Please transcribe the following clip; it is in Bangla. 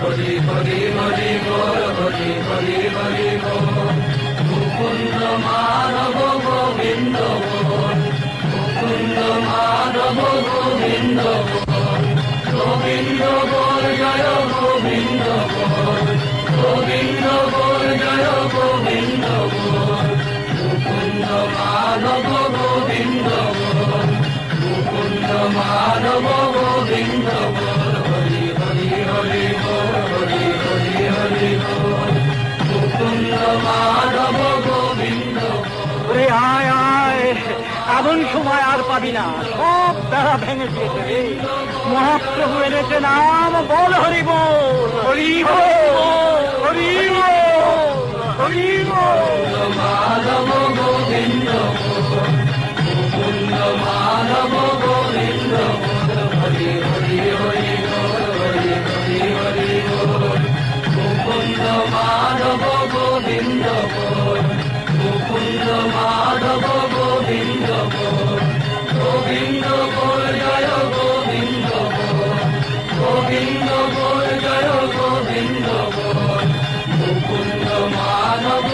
হরি হরি হরি বল, হরি হরি হরি বল। মুকুন্দ মাধব গোবিন্দ বল, মুকুন্দ মাধব গোবিন্দ বল। গোবিন্দ বল জয় গোবিন্দ বল, গোবিন্দ বল জয় গোবিন্দ বল। মুকুন্দ মাধব গোবিন্দ বল, মুকুন্দ মাধব গোবিন্দ বল। হরি হরি হরি বল, হরি হরি হরি বল। মুকুন্দ মাধব গোবিন্দ বল। আয় আয়, এমন সময় আর পাবি না, সব তারা ভেঙে দিয়েছে রে। মহাপ্রভু এনেছে নাম, বল হরি বল, হরি বল, হরি বল, হরি বল। মাধব গোবিন্দ বল, মুকুন্দ মাধব গোবিন্দ বল। হরি হরি হরি বল, হরি হরি হরি বল। মুকুন্দ মাধব গোবিন্দ বল, মুকুন্দ মাধব গোবিন্দ বল। গোবিন্দ বল জয় গোবিন্দ বল, গোবিন্দ বল জয় গোবিন্দ বল। মুকুন্দ মাধব